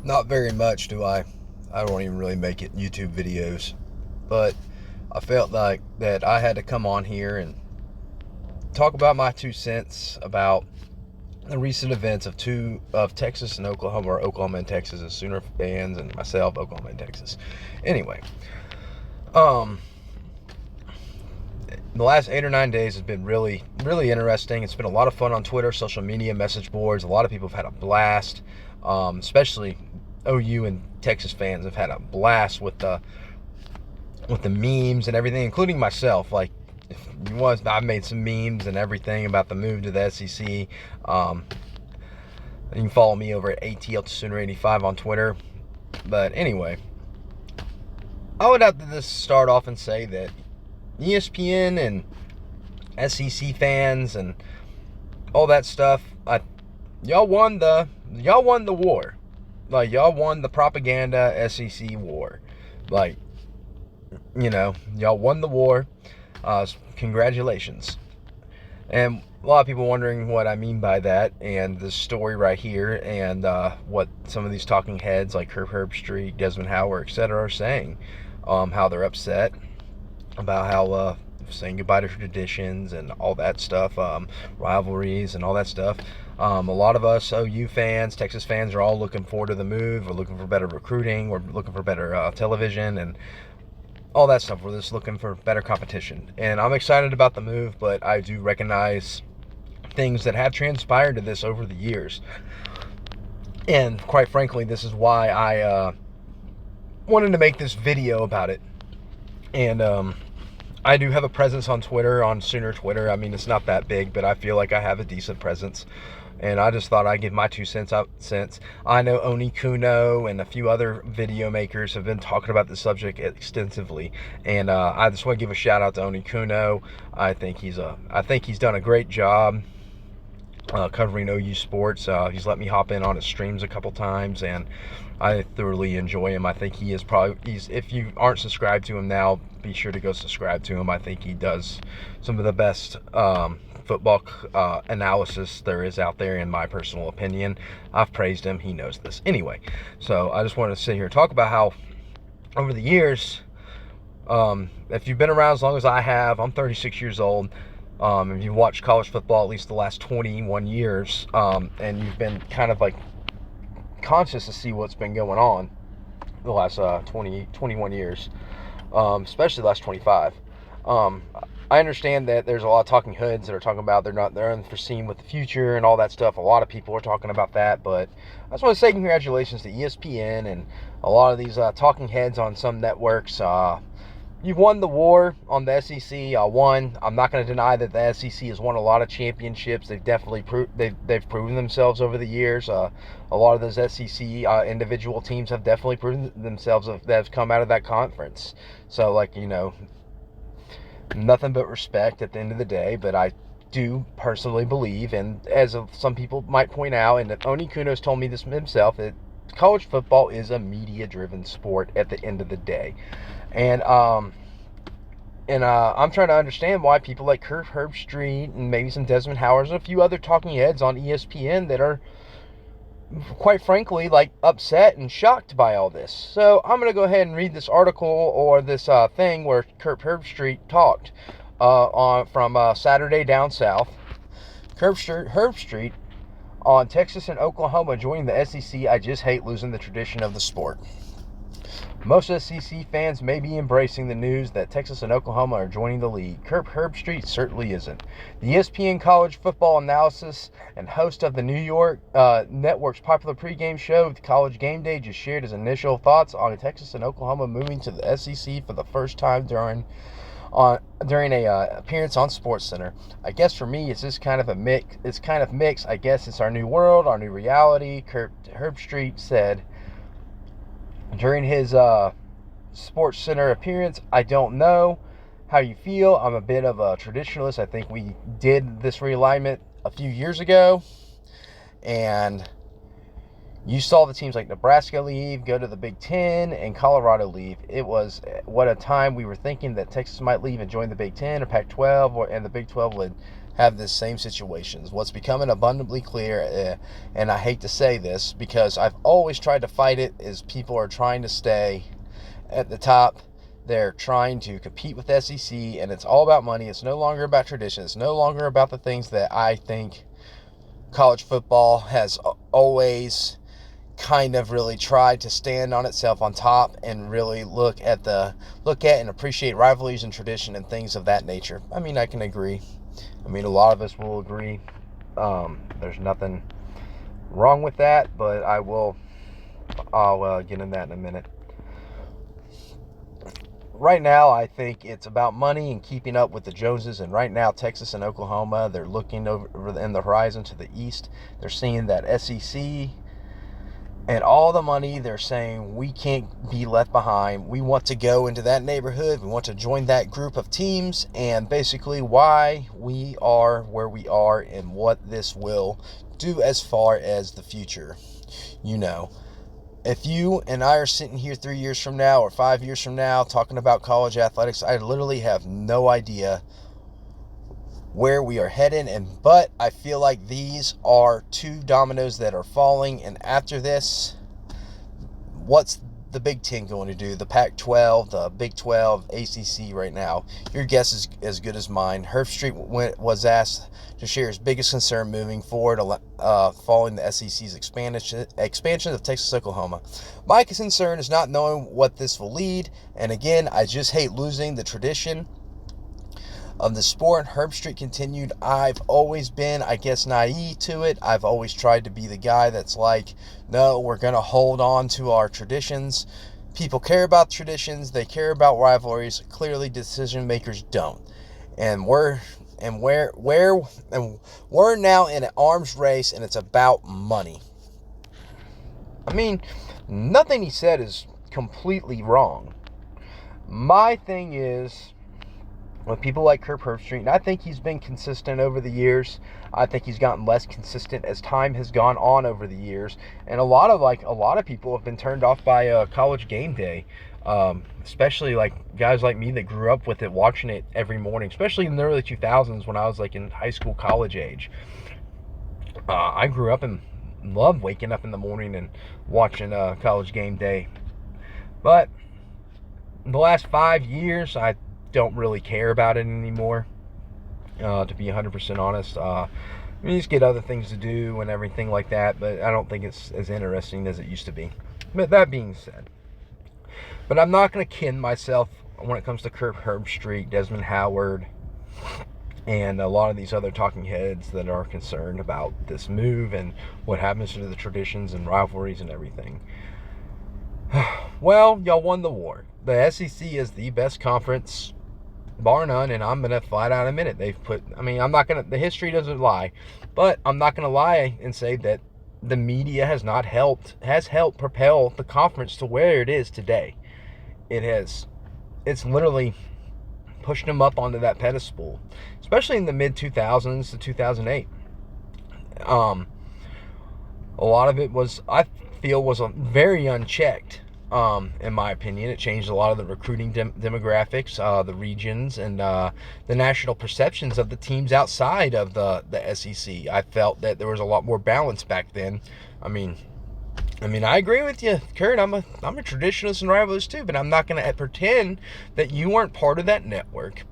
Not very much do I. I don't even really make it YouTube videos. But I felt like that I had to come on here and talk about my 2 cents about the recent events of Texas and Oklahoma, or Oklahoma and Texas as Sooner fans, and myself, Oklahoma and Texas. Anyway, um, the last 8 or 9 days has been really, really interesting. It's been a lot of fun on Twitter, social media, message boards. A lot of people have had a blast, especially OU and Texas fans have had a blast with the memes and everything, including myself. Like, if you want, I've made some memes and everything about the move to the SEC. You can follow me over at ATL Sooner 85 on Twitter. But anyway, I would have to just start off and say that ESPN and SEC fans and all that stuff, y'all won the war. Like, y'all won the propaganda SEC war. Like, y'all won the war. Congratulations. And a lot of people wondering what I mean by that, and this story right here, and what some of these talking heads like Herbstreit, Desmond Howard, etc. are saying. How they're upset about how saying goodbye to traditions and all that stuff, rivalries and all that stuff. A lot of us OU fans, Texas fans, are all looking forward to the move. We're looking for better recruiting. We're looking for better television and all that stuff. We're just looking for better competition. And I'm excited about the move, but I do recognize things that have transpired to this over the years. And quite frankly, this is why I wanted to make this video about it. And I do have a presence on Twitter, on Sooner Twitter. I mean, it's not that big, but I feel like I have a decent presence. And I just thought I'd give my 2 cents out, since I know Oni Kuno and a few other video makers have been talking about the subject extensively. And I just want to give a shout out to Oni Kuno. I think he's done a great job covering OU sports. He's let me hop in on his streams a couple times, and I thoroughly enjoy him. I think if you aren't subscribed to him now, be sure to go subscribe to him. I think he does some of the best football analysis there is out there, in my personal opinion. I've praised him. He knows this. Anyway, so I just wanted to sit here and talk about how over the years, if you've been around as long as I have, I'm 36 years old. If you've watched college football at least the last 21 years, and you've been kind of like conscious to see what's been going on the last 21 years, especially the last 25. I understand that there's a lot of talking heads that are talking about they're unforeseen with the future and all that stuff. A lot of people are talking about that, but I just want to say congratulations to ESPN and a lot of these talking heads on some networks. You've won the war on the SEC. Won. I'm not going to deny that the SEC has won a lot of championships. They've definitely they've proven themselves over the years. A lot of those SEC individual teams have definitely proven themselves that have come out of that conference. So, like, nothing but respect at the end of the day. But I do personally believe, and as some people might point out, and Oni Kuno's told me this himself, that college football is a media-driven sport at the end of the day. And I'm trying to understand why people like Kurt Herbstreit and maybe some Desmond Howard and a few other talking heads on ESPN that are, quite frankly, like, upset and shocked by all this. So I'm going to go ahead and read this article, or this thing where Kurt Herbstreit talked from Saturday Down South. Herbstreit on Texas and Oklahoma joining the SEC. I just hate losing the tradition of the sport. Most SEC fans may be embracing the news that Texas and Oklahoma are joining the league. Kurt Herbstreit certainly isn't. The ESPN college football analysis and host of the New York Network's popular pregame show, The College Game Day, just shared his initial thoughts on Texas and Oklahoma moving to the SEC for the first time during a appearance on SportsCenter. I guess for me, it's just kind of a mix. It's kind of mixed. I guess it's our new world, our new reality. Kurt Herbstreit said during his SportsCenter appearance, "I don't know how you feel. I'm a bit of a traditionalist. I think we did this realignment a few years ago, and you saw the teams like Nebraska leave, go to the Big Ten, and Colorado leave. It was what a time we were thinking that Texas might leave and join the Big Ten or Pac-12, and the Big 12 would have this same situations. What's becoming abundantly clear, and I hate to say this because I've always tried to fight it, is people are trying to stay at the top. They're trying to compete with SEC, and it's all about money. It's no longer about tradition. It's no longer about the things that I think college football has always kind of really tried to stand on itself on top and really look at and appreciate rivalries and tradition and things of that nature. I mean, I can agree. I mean, a lot of us will agree. There's nothing wrong with that, but I'll get into that in a minute. Right now, I think it's about money and keeping up with the Joneses. And right now, Texas and Oklahoma, they're looking over in the horizon to the east. They're seeing that SEC and all the money. They're saying we can't be left behind. We want to go into that neighborhood. We want to join that group of teams, and basically why we are where we are and what this will do as far as the future. If you and I are sitting here 3 years from now or 5 years from now talking about college athletics, I literally have no idea where we are headed, but I feel like these are two dominoes that are falling, and after this, what's the Big Ten going to do? The Pac-12, the Big 12, ACC right now. Your guess is as good as mine. Herbstreit was asked to share his biggest concern moving forward following the SEC's expansion of Texas, Oklahoma. My concern is not knowing what this will lead, and again, I just hate losing the tradition of the sport. Herbstreit continued, I've always been, I guess, naive to it. I've always tried to be the guy that's like, no, we're going to hold on to our traditions. People care about traditions. They care about rivalries. Clearly, decision makers don't. And we're now in an arms race, and it's about money. I mean, nothing he said is completely wrong. My thing is, with people like Herbstreit, and I think he's been consistent over the years. I think he's gotten less consistent as time has gone on over the years, and a lot of people have been turned off by College Game Day, especially like guys like me that grew up with it, watching it every morning, especially in the early 2000s when I was like in high school, college age. I grew up and loved waking up in the morning and watching College Game Day, but in the last 5 years, I don't really care about it anymore, to be 100% honest. You just get other things to do and everything like that, but I don't think it's as interesting as it used to be. But that being said, but I'm not going to kid myself when it comes to Herbstreit, Desmond Howard, and a lot of these other talking heads that are concerned about this move and what happens to the traditions and rivalries and everything. Well, y'all won the war. The SEC is the best conference, bar none, and I'm gonna flat out admit it. The history doesn't lie, but I'm not gonna lie and say that the media has helped propel the conference to where it is today. It's literally pushed them up onto that pedestal, especially in the mid 2000s to 2008. A lot of it was very unchecked. In my opinion, it changed a lot of the recruiting demographics, the regions, and the national perceptions of the teams outside of the SEC. I felt that there was a lot more balance back then. I mean, I agree with you, Kurt. I'm a traditionalist and rivalist too, but I'm not going to pretend that you weren't part of that network,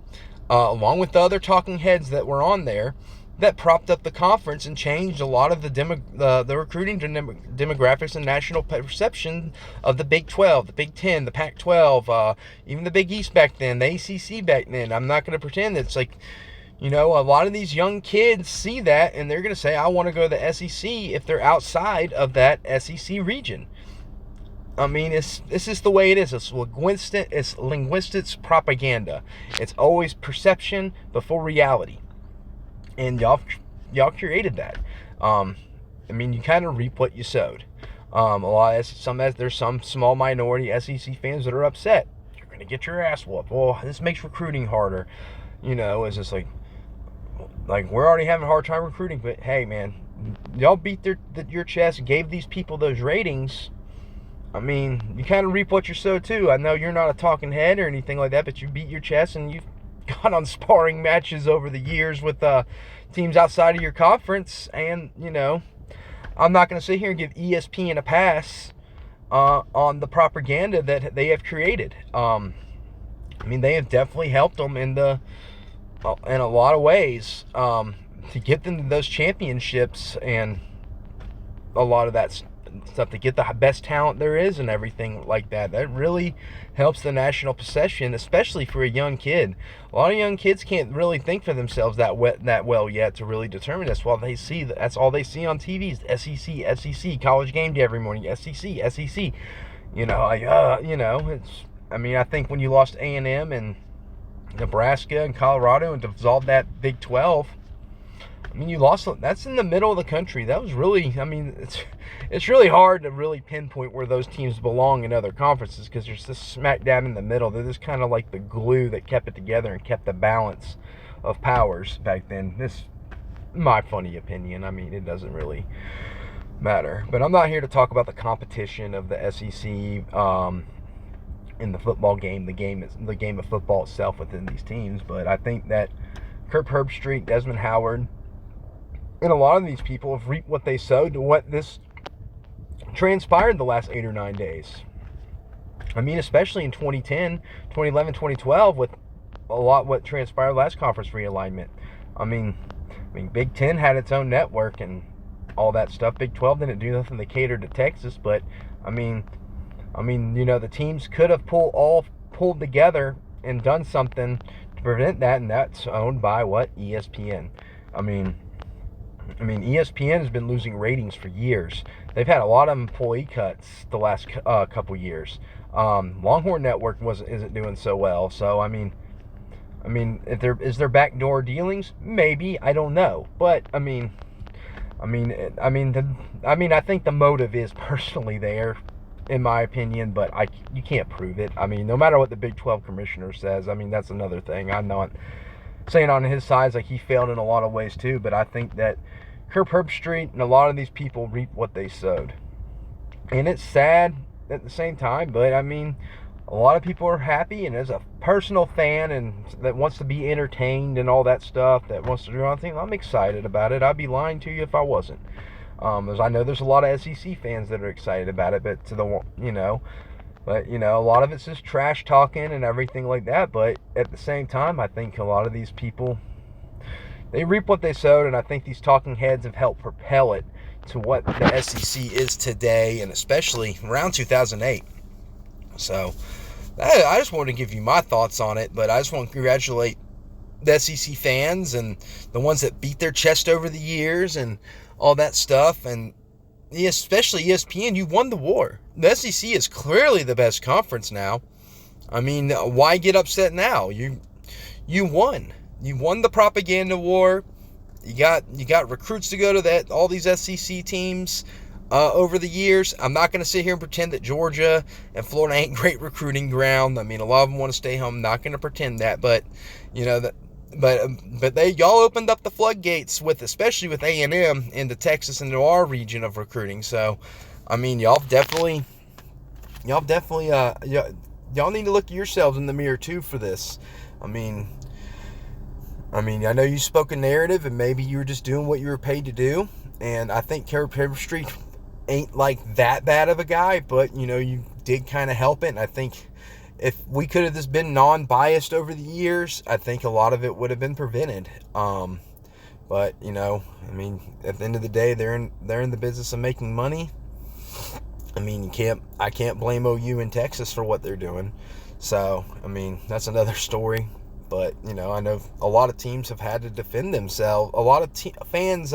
along with the other talking heads that were on there, that propped up the conference and changed a lot of the recruiting demographics and national perception of the Big 12, the Big 10, the Pac-12, even the Big East back then, the ACC back then. I'm not going to pretend it's like, a lot of these young kids see that and they're going to say, I want to go to the SEC if they're outside of that SEC region. I mean, this is the way it is. It's linguistics propaganda. It's always perception before reality. And y'all created that. You kind of reap what you sowed. There's some small minority SEC fans that are upset. You're gonna get your ass whooped. Well, this makes recruiting harder. It's just like we're already having a hard time recruiting. But hey, man, y'all beat your chest, gave these people those ratings. You kind of reap what you sow too. I know you're not a talking head or anything like that, but you beat your chest and you gone on sparring matches over the years with teams outside of your conference. And, I'm not going to sit here and give ESPN a pass on the propaganda that they have created. They have definitely helped them in a lot of ways to get them to those championships and a lot of that stuff, to get the best talent there is and everything like that. That really helps the national perception, especially for a young kid. A lot of young kids can't really think for themselves that well yet to really determine this. While they see that's all they see on TV is SEC, college game day every morning, SEC. It's. I think when you lost A&M and Nebraska and Colorado and dissolved that Big 12. You lost. That's in the middle of the country. That was really. It's really hard to really pinpoint where those teams belong in other conferences because they're just smack dab in the middle. They're just kind of like the glue that kept it together and kept the balance of powers back then. This, my funny opinion. It doesn't really matter. But I'm not here to talk about the competition of the SEC in the football game. The game of football itself within these teams. But I think that Kirk Herbstreit, Desmond Howard, and a lot of these people have reaped what they sowed to what this transpired the last 8 or 9 days. Especially in 2010, 2011, 2012 with a lot what transpired last conference realignment. Big 10 had its own network and all that stuff. Big 12 didn't do nothing to cater to Texas, but the teams could have pulled together and done something to prevent that, and that's owned by what? ESPN. ESPN has been losing ratings for years. They've had a lot of employee cuts the last couple years. Longhorn Network isn't doing so well. So is there backdoor dealings? Maybe, I don't know. But I think the motive is personally there, in my opinion. But you can't prove it. No matter what the Big 12 commissioner says. That's another thing. I'm not saying on his side, he failed in a lot of ways too. But I think that Kirk Herbstreit and a lot of these people reap what they sowed. And it's sad at the same time, but a lot of people are happy, and as a personal fan and that wants to be entertained and all that stuff, that wants to do anything, I'm excited about it. I'd be lying to you if I wasn't. As I know there's a lot of SEC fans that are excited about it, but a lot of it's just trash talking and everything like that. But at the same time, I think a lot of these people, they reap what they sowed, and I think these talking heads have helped propel it to what the SEC is today, and especially around 2008. So, I just wanted to give you my thoughts on it, but I just want to congratulate the SEC fans and the ones that beat their chest over the years and all that stuff, and especially ESPN. You won the war. The SEC is clearly the best conference now. Why get upset now? You won. You won the propaganda war. You got recruits to go to all these SEC teams over the years. I'm not going to sit here and pretend that Georgia and Florida ain't great recruiting ground. A lot of them want to stay home. I'm not going to pretend that, but y'all opened up the floodgates especially with A&M into Texas and into our region of recruiting. So, y'all definitely y'all need to look at yourselves in the mirror too for this. I know you spoke a narrative, and maybe you were just doing what you were paid to do. And I think Kirk Herbstreit ain't like that bad of a guy, but you did kind of help it. And I think if we could have just been non-biased over the years, I think a lot of it would have been prevented. But at the end of the day, they're in the business of making money. I can't blame OU in Texas for what they're doing. So that's another story. But, I know a lot of teams have had to defend themselves. A lot of fans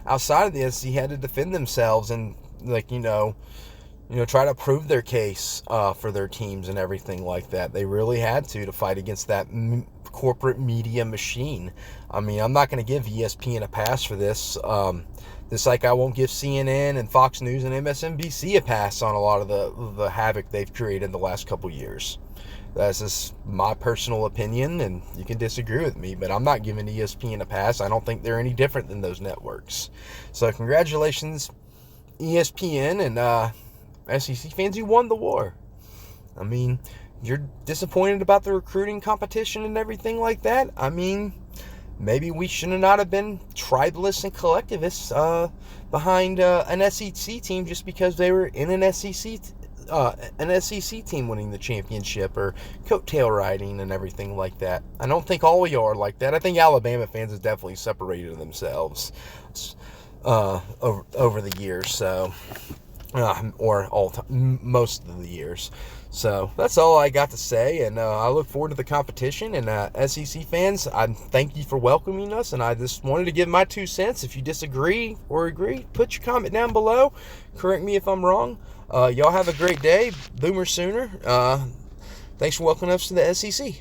outside of the SEC had to defend themselves and, try to prove their case for their teams and everything like that. They really had to fight against that corporate media machine. I'm not going to give ESPN a pass for this. Just like I won't give CNN and Fox News and MSNBC a pass on a lot of the havoc they've created the last couple years. That's just my personal opinion, and you can disagree with me, but I'm not giving ESPN a pass. I don't think they're any different than those networks. So congratulations, ESPN and SEC fans. You won the war. you're disappointed about the recruiting competition and everything like that, I mean, maybe we should not have been tribalists and collectivists behind an SEC team just because they were in an SEC team winning the championship, or coattail riding and everything like that. I don't think all of y'all are like that. I think Alabama fans have definitely separated themselves over the years, so or most of the years. So that's all I got to say, and I look forward to the competition. And SEC fans, I thank you for welcoming us, and I just wanted to give my 2 cents. If you disagree or agree, put your comment down below. Correct me if I'm wrong. Y'all have a great day. Boomer Sooner. Thanks for welcoming us to the SEC.